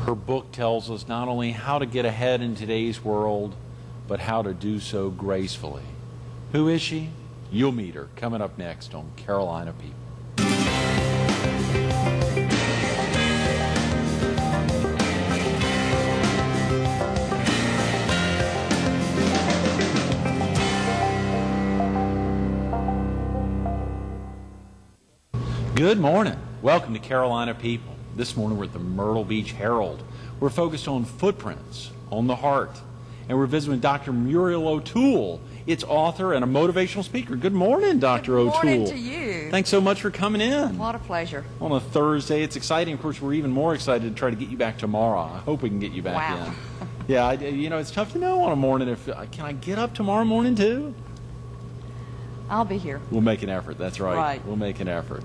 Her book tells us not only how to get ahead in today's world, but how to do so gracefully. Who is she? You'll meet her coming up next on Carolina People. Good morning. Welcome to Carolina People. This morning we're at the Myrtle Beach Herald. We're focused on footprints on the heart. And we're visiting with Dr. Muriel O'Tuel, its author and a motivational speaker. Good morning, Dr. O'Tuel. Good morning to you. Thanks so much for coming in. What a pleasure. On a Thursday. It's exciting. Of course, we're even more excited to try to get you back tomorrow. I hope we can get you back in. Yeah, it's tough to know on a morning if, can I get up tomorrow morning too? I'll be here. We'll make an effort. That's right. Right. We'll make an effort.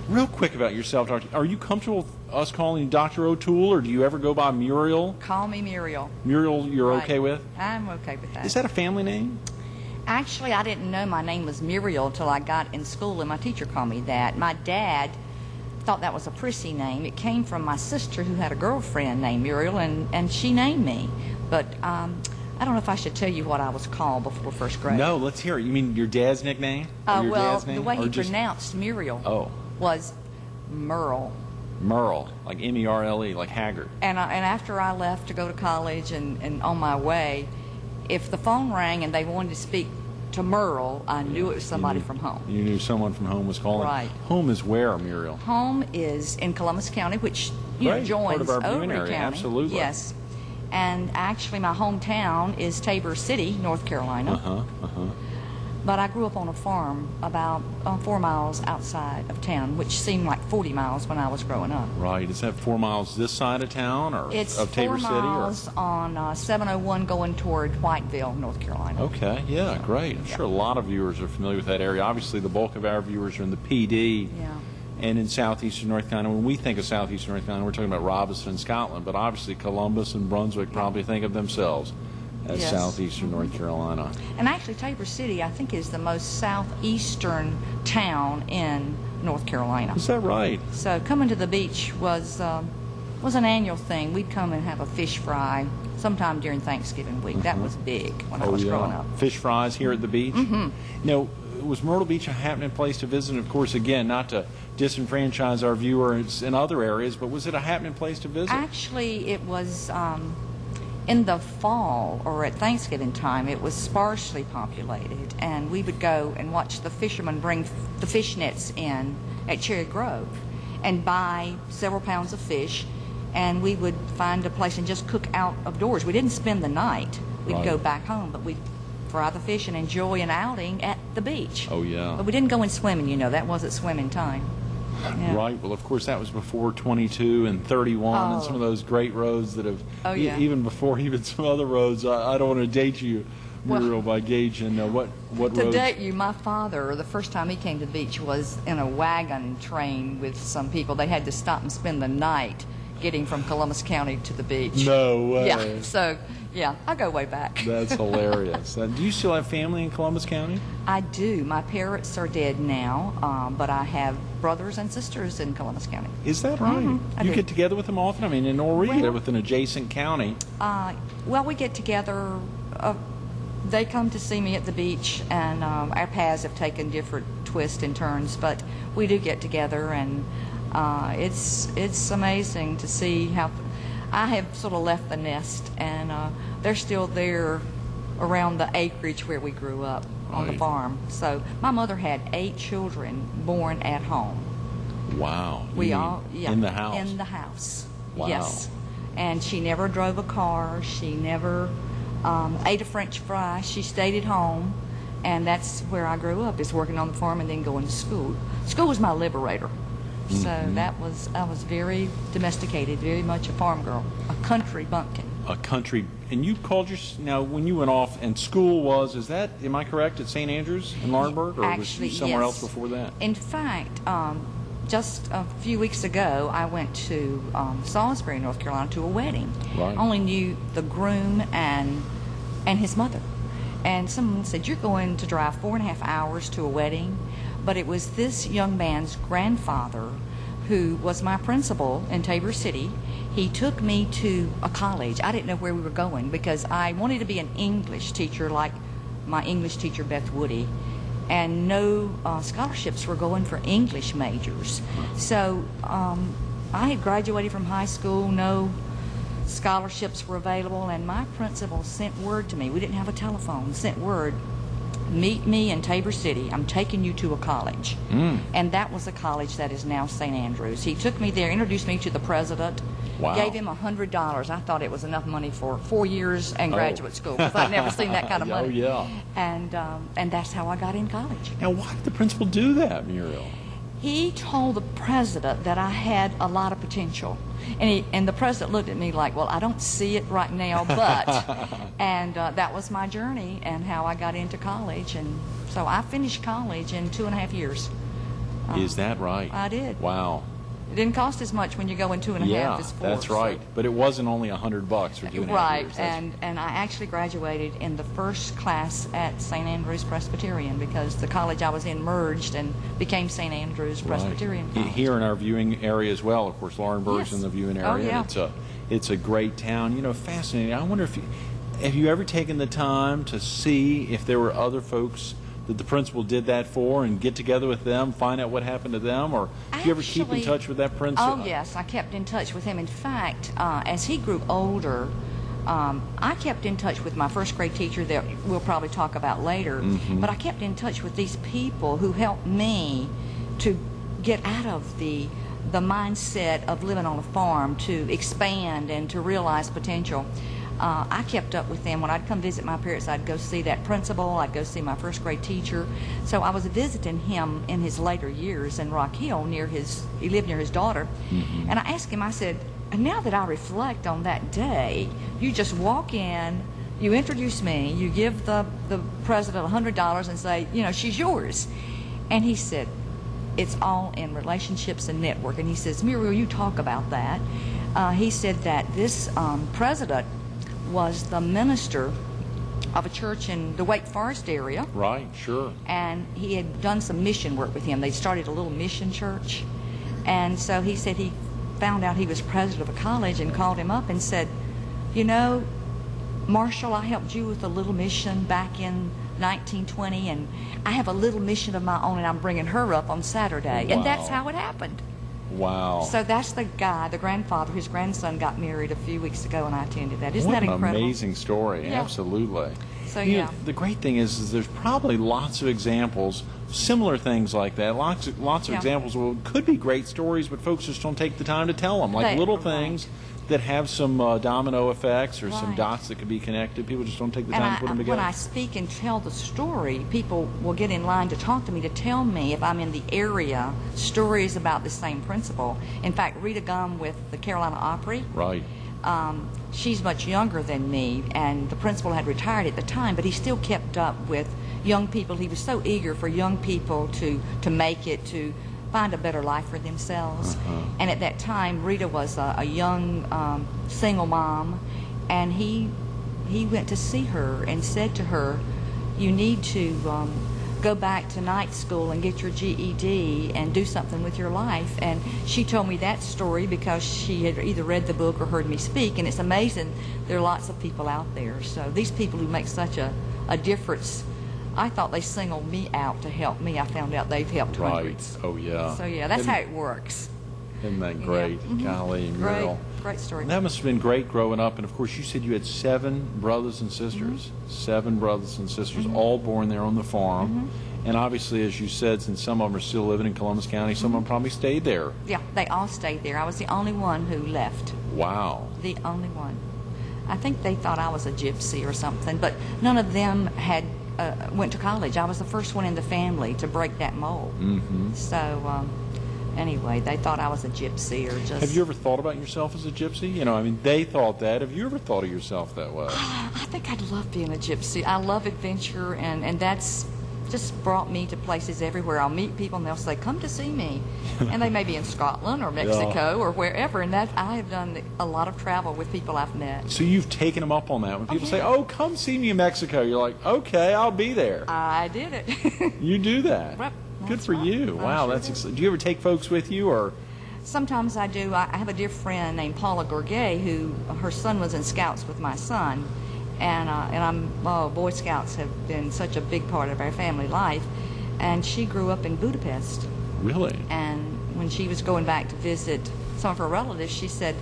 Real quick about yourself, Doctor. Are you comfortable with us calling you Dr. O'Tuel, or do you ever go by Muriel? Call me Muriel. Muriel, you're Right. okay with? I'm okay with that. Is that a family name? Actually, I didn't know my name was Muriel until I got in school, and my teacher called me that. My dad thought that was a prissy name. It came from my sister who had a girlfriend named Muriel, and she named me. But I don't know if I should tell you what I was called before first grade. No, let's hear it. You mean your dad's nickname? Or your Well, dad's name? the way Or he just pronounced Muriel was Merle. Merle, like M-E-R-L-E, like Haggard. And after I left to go to college and on my way, if the phone rang and they wanted to speak to Merle, I knew it was somebody from home. You knew someone from home was calling? Right. Home is where, Muriel? Home is in Columbus County, which Great. joins Part of our viewing Overy area. County. Absolutely. Yes. And actually my hometown is Tabor City, North Carolina. But I grew up on a farm about 4 miles outside of town, which seemed like 40 miles when I was growing up. Right. Is that 4 miles this side of town, or It's of Tabor 4 City? miles on 701 going toward Whiteville, North Carolina. Okay, yeah, great. I'm sure a lot of viewers are familiar with that area. Obviously, the bulk of our viewers are in the PD and in southeastern North Carolina. When we think of southeastern North Carolina, we're talking about Robinson and Scotland, but obviously Columbus and Brunswick probably think of themselves as southeastern North Carolina. And actually, Tabor City, I think, is the most southeastern town in North Carolina. Is that right? So coming to the beach was an annual thing. We'd come and have a fish fry sometime during Thanksgiving week. That was big when I was growing up. Fish fries here at the beach? Now, was Myrtle Beach a happening place to visit? And of course, again, not to disenfranchise our viewers in other areas, but was it a happening place to visit? Actually, it was in the fall or at Thanksgiving time. It was sparsely populated, and we would go and watch the fishermen bring the fish nets in at Cherry Grove and buy several pounds of fish, and we would find a place and just cook out of doors. We didn't spend the night. We'd go back home, but we'd fry the fish and enjoy an outing at the beach. Oh, yeah. But we didn't go in swimming, that wasn't swimming time. Yeah. Right. Well, of course, that was before 22 and 31 and some of those great roads that have, even before even some other roads. I don't want to date you, Muriel, by gauging what roads. To date you, my father, the first time he came to the beach was in a wagon train with some people. They had to stop and spend the night getting from Columbus County to the beach. No way. Yeah. So, I go way back. That's hilarious. Do you still have family in Columbus County? I do. My parents are dead now, but I have brothers and sisters in Columbus County. Is that right? You get together with them often? I mean, in Norway, they're with an adjacent county. Well, we get together. They come to see me at the beach, and our paths have taken different twists and turns, but we do get together, and it's amazing to see how I have sort of left the nest, and they're still there around the acreage where we grew up on the farm. So my mother had 8 children born at home. Wow. In the house? In the house. Wow. Yes. And she never drove a car. She never ate a French fry. She stayed at home, and that's where I grew up, is working on the farm and then going to school. School was my liberator. So I was very domesticated, very much a farm girl, a country bumpkin. A country, and you called now when you went off and school was, am I correct, at St. Andrews in Laurinburg, or Actually, was you somewhere yes. else before that? In fact, just a few weeks ago, I went to Salisbury, North Carolina, to a wedding. Right. I only knew the groom and his mother. And someone said, "You're going to drive 4.5 hours to a wedding?" But it was this young man's grandfather who was my principal in Tabor City. he took me to a college. I didn't know where we were going because I wanted to be an English teacher like my English teacher, Beth Woody, and no scholarships were going for English majors. So I had graduated from high school, no scholarships were available, and my principal sent word to me. We didn't have a telephone. Sent word, meet me in Tabor City. I'm taking you to a college. And that was a college that is now St. Andrews. He took me there, introduced me to the president, Wow. gave him $100. I thought it was enough money for 4 years and graduate school because I'd never seen that kind of money. Oh, yeah. And that's how I got in college. Now, why did the principal do that, Muriel? He told the president that I had a lot of potential. And the president looked at me like, well, I don't see it right now, but. And that was my journey and how I got into college. And so I finished college in 2.5 years. Is that right? I did. Wow. It didn't cost as much when you go in 2.5 as 4. That's right. But it wasn't only $100 for 2.5 years. Right, and I actually graduated in the first class at St. Andrews Presbyterian because the college I was in merged and became St. Andrews Presbyterian College. Here in our viewing area as well, of course, Laurinburg's in the viewing area. Oh, yeah. And it's a great town. You know, fascinating. I wonder if have you ever taken the time to see if there were other folks that the principal did that for and get together with them, find out what happened to them, or do you ever keep in touch with that principal? Oh, yes, I kept in touch with him. In fact, as he grew older, I kept in touch with my first grade teacher that we'll probably talk about later, but I kept in touch with these people who helped me to get out of the mindset of living on a farm, to expand and to realize potential. I kept up with them. When I'd come visit my parents, I'd go see that principal, I'd go see my first grade teacher. So I was visiting him in his later years in Rock Hill, he lived near his daughter. And I asked him, I said, now that I reflect on that day, you just walk in, you introduce me, you give the president $100 and say, you know, she's yours. And he said, it's all in relationships and network. And he says, Muriel, you talk about that. He said that this president was the minister of a church in the Wake Forest area. Right, sure. And he had done some mission work with him. They started a little mission church. And so he said he found out he was president of a college and called him up and said, you know, Marshall, I helped you with a little mission back in 1920, and I have a little mission of my own, and I'm bringing her up on Saturday. Wow. And that's how it happened. Wow. So that's the guy, the grandfather. His grandson got married a few weeks ago, and I attended that. Isn't that incredible? What an amazing story. Yeah. Absolutely. So, You yeah. know, the great thing is there's probably lots of examples, similar things like that, lots of Yeah. examples of could be great stories, but folks just don't take the time to tell them. Like little things that have some domino effects or some Right. dots that could be connected. People just don't take the And time to put them together. when I speak and tell the story, people will get in line to talk to me, to tell me if I'm in the area, stories about the same principal. In fact, Rita Gum with the Carolina Opry, Right. she's much younger than me, and the principal had retired at the time, but he still kept up with young people. He was so eager for young people to make it, to find a better life for themselves. And at that time, Rita was a young single mom, and he went to see her and said to her, you need to go back to night school and get your GED and do something with your life. And she told me that story because she had either read the book or heard me speak, and it's amazing there are lots of people out there. So these people who make such a difference, I thought they singled me out to help me. I found out they've helped hundreds. Right. Oh, yeah. So yeah, that's how it works. Isn't that great? Yeah. Golly, Muriel. Great story. That must have been great growing up. And, of course, you said you had 7 brothers and sisters. 7 brothers and sisters, all born there on the farm. And obviously, as you said, since some of them are still living in Columbus County, some of them probably stayed there. Yeah, they all stayed there. I was the only one who left. Wow. The only one. I think they thought I was a gypsy or something, but none of them had went to college. I was the first one in the family to break that mold. So anyway, they thought I was a gypsy or just... Have you ever thought about yourself as a gypsy? You know, I mean, they thought that. Have you ever thought of yourself that way? I think I'd love being a gypsy. I love adventure, and that's just brought me to places everywhere. I'll meet people, and they'll say, come to see me. And they may be in Scotland or Mexico or wherever, and that I have done a lot of travel with people I've met. So you've taken them up on that. When people say, oh, come see me in Mexico, you're like, okay, I'll be there. I did it. You do that. Right. Good That's for right. you. I Wow, sure that's do. exciting. Do you ever take folks with you, or Sometimes I do. I have a dear friend named Paula Gorgay who her son was in Scouts with my son, and Boy Scouts have been such a big part of our family life, and she grew up in Budapest. Really? And when she was going back to visit some of her relatives, she said,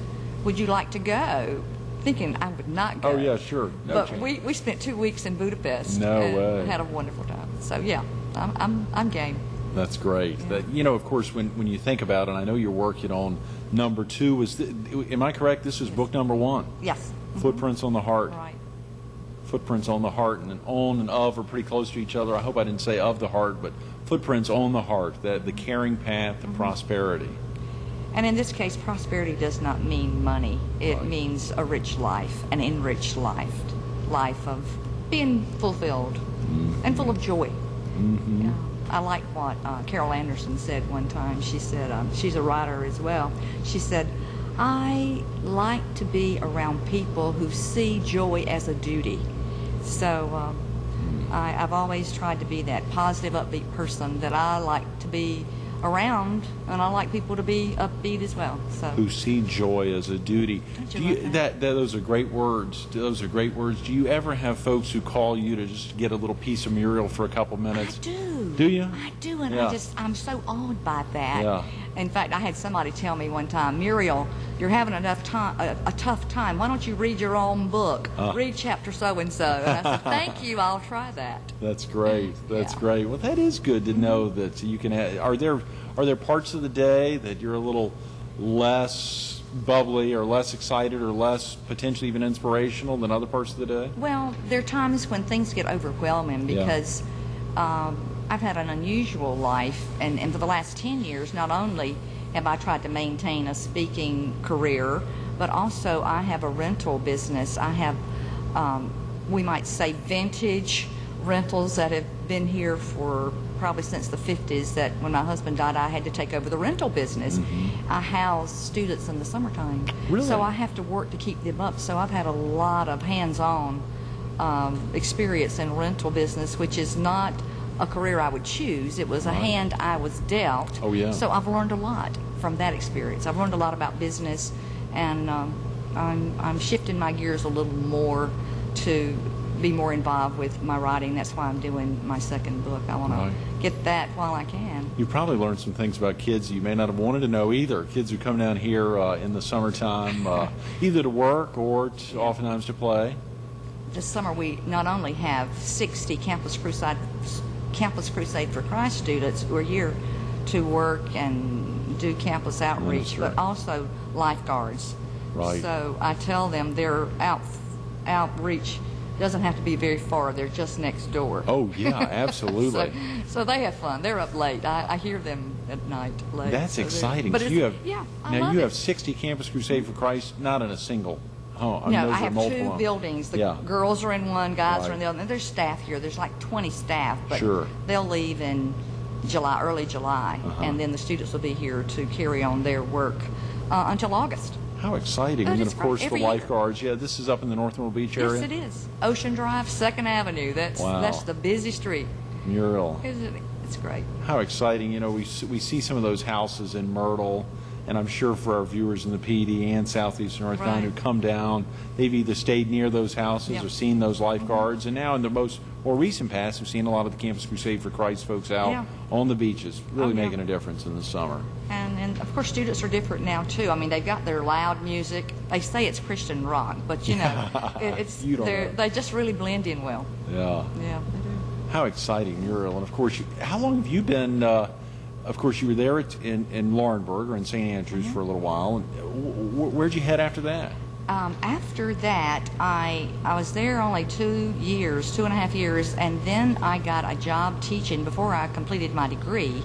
"Would you like to go?" Thinking I would not go. Oh yeah, sure. No but chance. we spent 2 weeks in Budapest. No and way. Had a wonderful time. So yeah, I'm game. That's great. Yeah. That, you know, of course, when you think about it, I know you're working on number 2. Am I correct? This is book number 1. Yes. Footprints on the Heart. Right. Footprints on the Heart, and on and of are pretty close to each other. I hope I didn't say of the heart, but footprints on the heart, the caring path to prosperity. And in this case, prosperity does not mean money. It Right. means a rich life, an enriched life of being fulfilled and full of joy. Mm-hmm. I like what Carol Anderson said one time. She said, she's a writer as well. She said, "I like to be around people who see joy as a duty." So I've always tried to be that positive, upbeat person that I like to be around, and I like people to be upbeat as well. So Who see joy as a duty. Don't you love that? Those are great words. Those are great words. Do you ever have folks who call you to just get a little piece of Muriel for a couple minutes? I do. Do you? I do, and Yeah. I'm so awed by that. Yeah. In fact, I had somebody tell me one time, "Muriel, you're having a tough time. Why don't you read your own book? Read chapter so and so." And I said, "Thank you. I'll try that." That's great. That's Yeah. great. Well, that is good to know that you can. Are there parts of the day that you're a little less bubbly or less excited or less potentially even inspirational than other parts of the day? Well, there are times when things get overwhelming Yeah. because I've had an unusual life, and for the last 10 years, not only have I tried to maintain a speaking career, but also I have a rental business. I have, we might say, vintage rentals that have been here for probably since the 50s, that when my husband died, I had to take over the rental business. I house students in the summertime. Really? So I have to work to keep them up. So I've had a lot of hands-on experience in rental business, which is not a career I would choose. It was a hand I was dealt. Oh, yeah. So I've learned a lot from that experience. I've learned a lot about business, and I'm shifting my gears a little more to be more involved with my writing. That's why I'm doing my second book. I want to get that while I can. You probably learned some things about kids you may not have wanted to know either. Kids who come down here in the summertime, either to work or oftentimes to play. This summer we not only have 60 Campus Crusade for Christ students who are here to work and do campus outreach, but also lifeguards. Right. So I tell them their outreach doesn't have to be very far. They're just next door. Oh, yeah, absolutely. so they have fun. They're up late. I hear them at night late. That's exciting. But So you have, I love you it. have 60 Campus Crusade for Christ, not in a single home. No, those I are have multiple. two buildings. The girls are in one, guys are in the other. And there's staff here. There's like 20 staff, but they'll leave in July, early July, and then the students will be here to carry on their work until August. How exciting. And then, of course, the lifeguards. Yeah, this is up in the North Middle Beach area? Yes, it is. Ocean Drive, 2nd Avenue. That's the busy street. Muriel. It's great. How exciting. You know, we see some of those houses in Myrtle, and I'm sure for our viewers in the PD and Southeastern North Carolina who come down, they've either stayed near those houses or seen those lifeguards, and now in the more recent past, we've seen a lot of the Campus Crusade for Christ folks out on the beaches, really making a difference in the summer. And of course, students are different now too. I mean, they've got their loud music. They say it's Christian rock, but you know, they just really blend in well. Yeah. Yeah, they do. How exciting, Muriel! And of course, how long have you been? Of course, you were there in Laurinburg or in St. Andrews for a little while. Where'd you head after that? After that, I was there only 2.5 years, and then I got a job teaching before I completed my degree.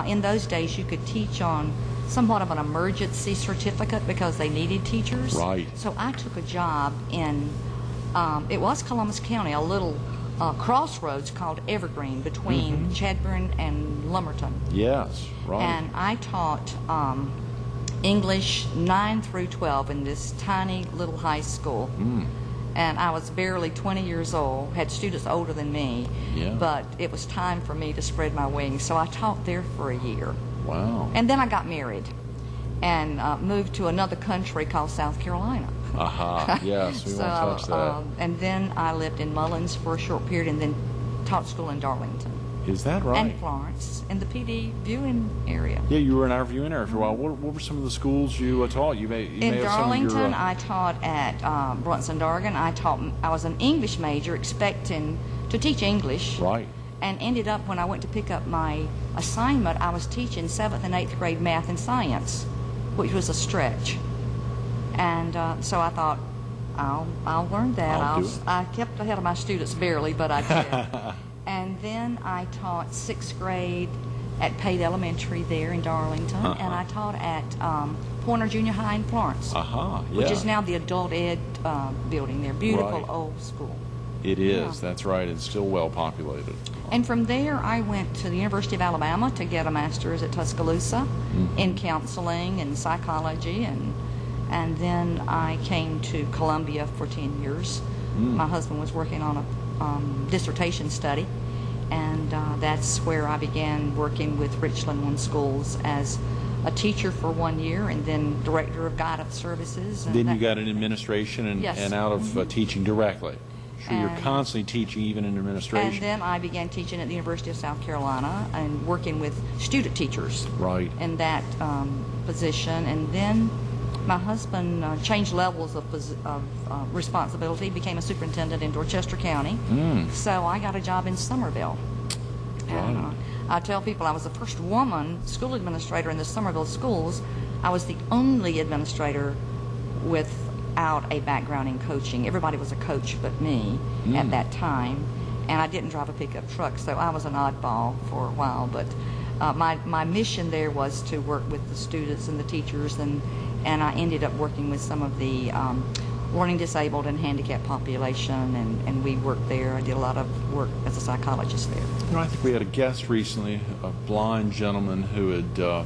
In those days, you could teach on somewhat of an emergency certificate because they needed teachers. Right. So I took a job in, it was Columbus County, a little crossroads called Evergreen between Chadbourne and Lumberton. Yes, right. And I taught English 9 through 12 in this tiny little high school. And I was barely 20 years old, had students older than me, but it was time for me to spread my wings. So I taught there for a year. Wow. And then I got married. and moved to another country called South Carolina. Aha, yes, we won't touch that. And then I lived in Mullins for a short period and then taught school in Darlington. Is that right? And Florence, in the PD viewing area. Yeah, you were in our viewing area for a while. What were some of the schools you taught? You may in have Darlington, some of your, I taught at Brunson Dargan. I was an English major, expecting to teach English. Right. And ended up, when I went to pick up my assignment, I was teaching 7th and 8th grade math and science, which was a stretch. And so I thought, I'll learn that. I kept ahead of my students barely, but I did. And then I taught 6th grade at Pate Elementary there in Darlington, and I taught at Pointer Junior High in Florence, which is now the adult ed building there. Beautiful old school. It is. That's right. It's still well populated. And from there, I went to the University of Alabama to get a master's at Tuscaloosa in counseling and psychology, and then I came to Columbia for 10 years. My husband was working on a dissertation study, and that's where I began working with Richland One Schools as a teacher for 1 year, and then director of guidance services. And then you got an administration and out of teaching directly. Sure, you're constantly teaching, even in administration. And then I began teaching at the University of South Carolina and working with student teachers in that position. And then my husband changed levels of responsibility, became a superintendent in Dorchester County. So I got a job in Somerville. And I tell people I was the first woman school administrator in the Somerville schools. I was the only administrator without a background in coaching. Everybody was a coach but me at that time. And I didn't drive a pickup truck, so I was an oddball for a while. But my mission there was to work with the students and the teachers, and I ended up working with some of the learning disabled and handicapped population, and we worked there. I did a lot of work as a psychologist there. You know, I think we had a guest recently, a blind gentleman who had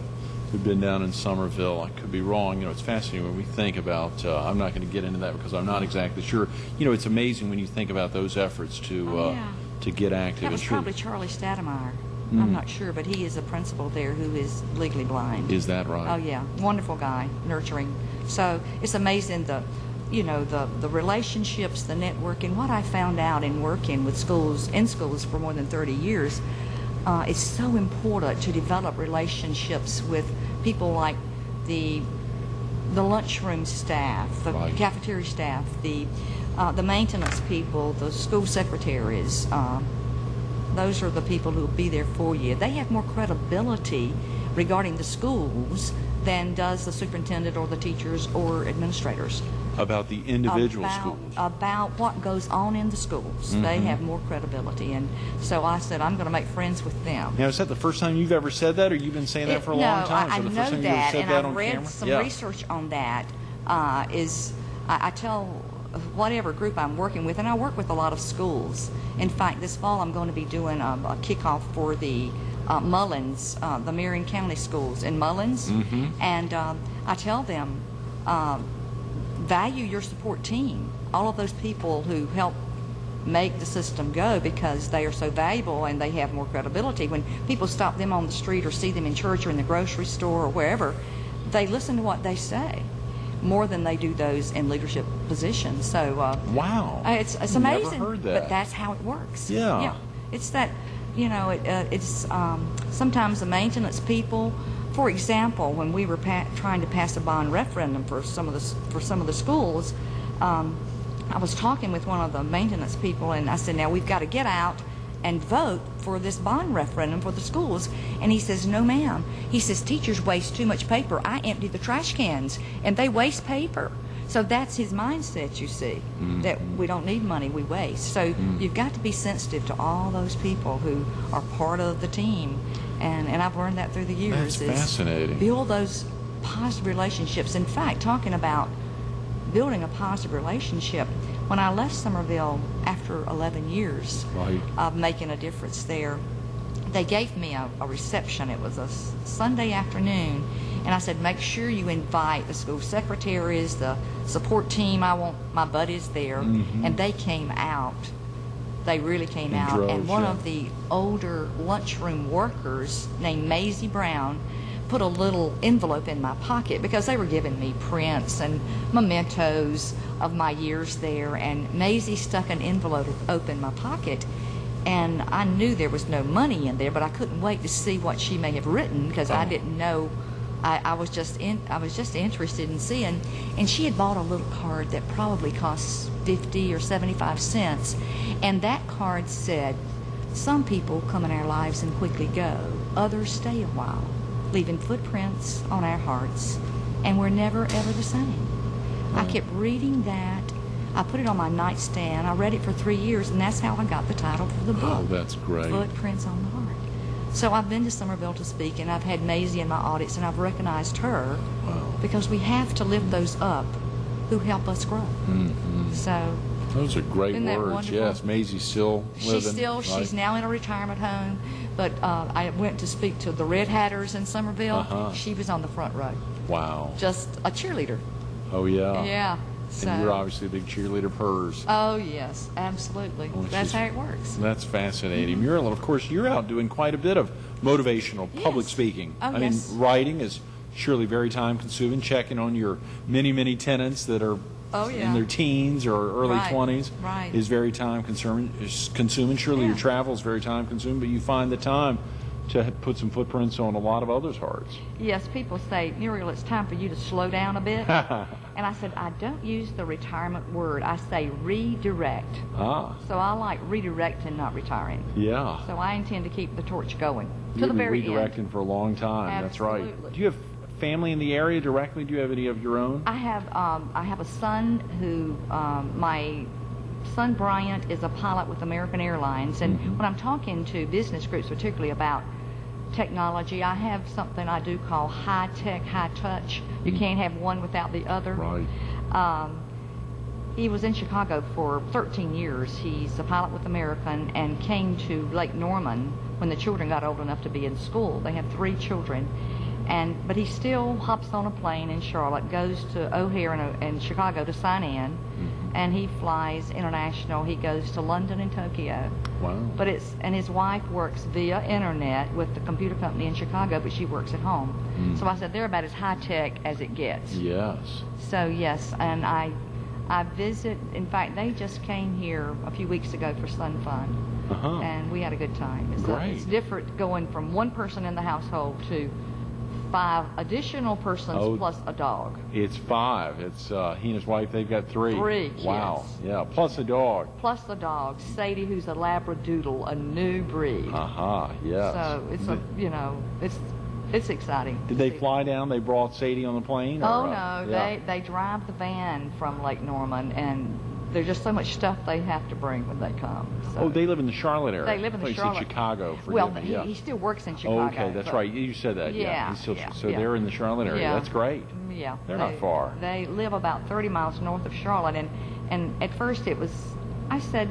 who'd been down in Somerville. I could be wrong. You know, it's fascinating when we think about, I'm not going to get into that because I'm not exactly sure. You know, it's amazing when you think about those efforts to get active. That was probably Charlie Stademeyer. I'm not sure, but he is a principal there who is legally blind. Is that right? Oh, yeah. Wonderful guy, nurturing. So it's amazing the relationships, the networking. What I found out in working with schools, for more than 30 years, it's so important to develop relationships with people like the lunchroom staff, the cafeteria staff, the maintenance people, the school secretaries. Those are the people who will be there for you. They have more credibility regarding the schools than does the superintendent or the teachers or administrators. About the individual schools. About what goes on in the schools. They have more credibility. And so I said, I'm going to make friends with them. Now, is that the first time you've ever said that, or you've been saying that for a long time? No, I know that, and I've read camera? some research on that. I tell whatever group I'm working with, and I work with a lot of schools. In fact, this fall I'm going to be doing a kickoff for the Mullins, the Marion County schools in Mullins. And I tell them, value your support team, all of those people who help make the system go, because they are so valuable and they have more credibility. When people stop them on the street or see them in church or in the grocery store or wherever, they listen to what they say more than they do those in leadership positions. So wow, it's amazing. Never heard that. But that's how it works. Yeah. It's that, it's sometimes the maintenance people. For example, when we were trying to pass a bond referendum for some of the schools, I was talking with one of the maintenance people, and I said, now we've got to get out and vote for this bond referendum for the schools. And he says, no ma'am. He says, teachers waste too much paper. I empty the trash cans and they waste paper. So that's his mindset, you see, that we don't need money, we waste. So you've got to be sensitive to all those people who are part of the team. And I've learned that through the years. That's fascinating. Build those positive relationships. In fact, talking about building a positive relationship, when I left Somerville after 11 years of making a difference there, they gave me a reception. It was a Sunday afternoon, and I said, make sure you invite the school secretaries, the support team. I want my buddies there. And they came out. They really came out. And one of the older lunchroom workers named Maisie Brown put a little envelope in my pocket because they were giving me prints and mementos of my years there, and Maisie stuck an envelope in my pocket, and I knew there was no money in there, but I couldn't wait to see what she may have written because I didn't know. I was just interested in seeing, and she had bought a little card that probably cost 50 or 75 cents, and that card said, "Some people come in our lives and quickly go, others stay a while, leaving footprints on our hearts, and we're never ever the same." I kept reading that. I put it on my nightstand. I read it for 3 years, and that's how I got the title for the book. Oh, that's great. Footprints on the Heart. So I've been to Somerville to speak, and I've had Maisie in my audits, and I've recognized her because we have to lift those up who help us grow. So those are great isn't that words. wonderful? Yes, Maisie's still living. She's now in a retirement home, but I went to speak to the Red Hatters in Somerville. She was on the front row. Wow. Just a cheerleader. Oh, yeah. Yeah. So, and you're obviously a big cheerleader of hers. Oh, yes, absolutely. Well, that's how it works. That's fascinating. Muriel, and of course, you're out doing quite a bit of motivational public speaking. Oh, I mean, writing is surely very time-consuming, checking on your many, many tenants that are in their teens or early 20s is very time-consuming. Surely your travel is very time-consuming, but you find the time to put some footprints on a lot of others' hearts. Yes, people say, "Muriel, it's time for you to slow down a bit." And I said, I don't use the retirement word. I say redirect. So I like redirecting, not retiring. Yeah. So I intend to keep the torch going to the very end. Redirecting for a long time. Absolutely. That's right. Do you have family in the area directly? Do you have any of your own? I have a son who, my son Bryant is a pilot with American Airlines, and when I'm talking to business groups, particularly about technology, I have something I do call high tech, high touch. You can't have one without the other. Right. He was in Chicago for 13 years. He's a pilot with American and came to Lake Norman when the children got old enough to be in school. They have 3 children. But he still hops on a plane in Charlotte, goes to O'Hare in Chicago to sign in, and he flies international. He goes to London and Tokyo. Wow. And his wife works via internet with the computer company in Chicago, but she works at home. So I said they're about as high tech as it gets. Yes. So yes, and I visit. In fact, they just came here a few weeks ago for Sun Fun, and we had a good time. It's different going from one person in the household to 5 additional persons plus a dog. It's 5. It's he and his wife. They've got 3. 3. Wow. Yes. Yeah. Plus a dog. Plus the dog, Sadie, who's a Labradoodle, a new breed. Yes. So it's it's exciting. Did they fly down? They brought Sadie on the plane? Oh no, they drive the van from Lake Norman, and there's just so much stuff they have to bring when they come. So. They live in the Charlotte area. They live in the Charlotte. Said Chicago. He still works in Chicago. Okay, that's right. You said that. Yeah. So they're in the Charlotte area. Yeah. That's great. Yeah. They're not far. They live about 30 miles north of Charlotte, and at first I said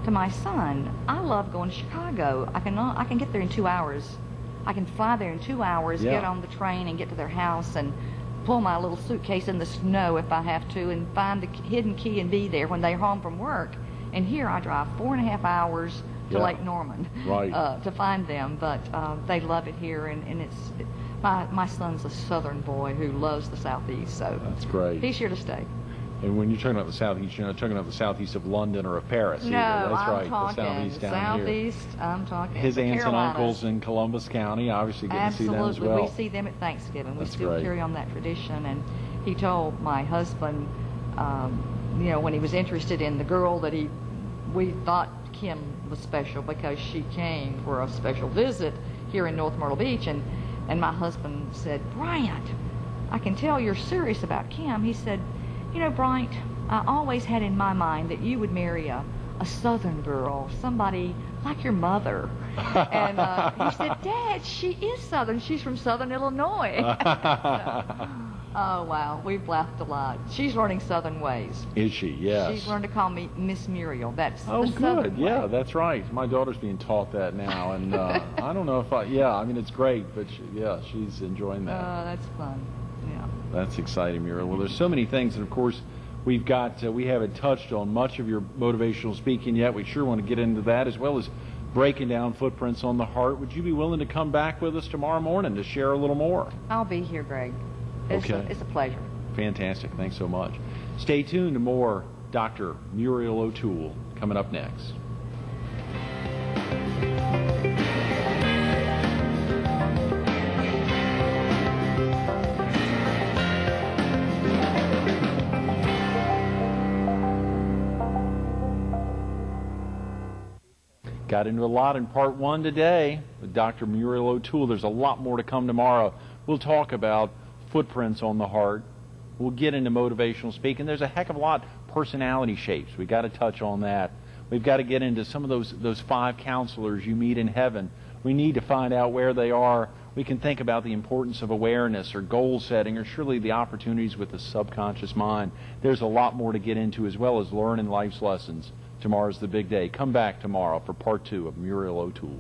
to my son, I love going to Chicago. I can get there in 2 hours. I can fly there in 2 hours, get on the train and get to their house and pull my little suitcase in the snow if I have to and find the hidden key and be there when they're home from work. And here I drive 4.5 hours to Lake Norman to find them. But they love it here, and my son's a Southern boy who loves the Southeast, so that's great. He's here to stay. And when you're talking about the Southeast, you're not talking about the Southeast of London or of Paris either. That's I'm right. Talking the Southeast down Southeast, here. I'm talking his aunts and Carolinas. uncles in Columbus County, obviously getting to see them as well. Absolutely. We see them at Thanksgiving. We still carry on that tradition. And he told my husband, when he was interested in the girl that we thought Kim was special because she came for a special visit here in North Myrtle Beach. And my husband said, Bryant, I can tell you're serious about Kim. He said, Bryant, I always had in my mind that you would marry a Southern girl, somebody like your mother. And he said, Dad, she is Southern. She's from Southern Illinois. Oh, wow. We've laughed a lot. She's learning Southern ways. Is she? Yes. She's learned to call me Miss Muriel. That's the good. Southern way. Yeah, that's right. My daughter's being taught that now. And I don't know if it's great, but she's enjoying that. That's fun. Yeah. That's exciting, Muriel. Well, there's so many things, and of course, we haven't touched on much of your motivational speaking yet. We sure want to get into that, as well as breaking down Footprints on the Heart. Would you be willing to come back with us tomorrow morning to share a little more? I'll be here, Greg. Okay. It's a pleasure. Fantastic. Thanks so much. Stay tuned to more Dr. Muriel O'Tuel coming up next. Got into a lot in part one today with Dr. Muriel O'Tuel. There's a lot more to come tomorrow. We'll talk about Footprints on the Heart. We'll get into motivational speaking. There's a heck of a lot personality shapes. We've got to touch on that. We've got to get into some of those 5 counselors you meet in heaven. We need to find out where they are. We can think about the importance of awareness or goal setting or surely the opportunities with the subconscious mind. There's a lot more to get into as well as learning life's lessons. Tomorrow's the big day. Come back tomorrow for part 2 of Muriel O'Tuel.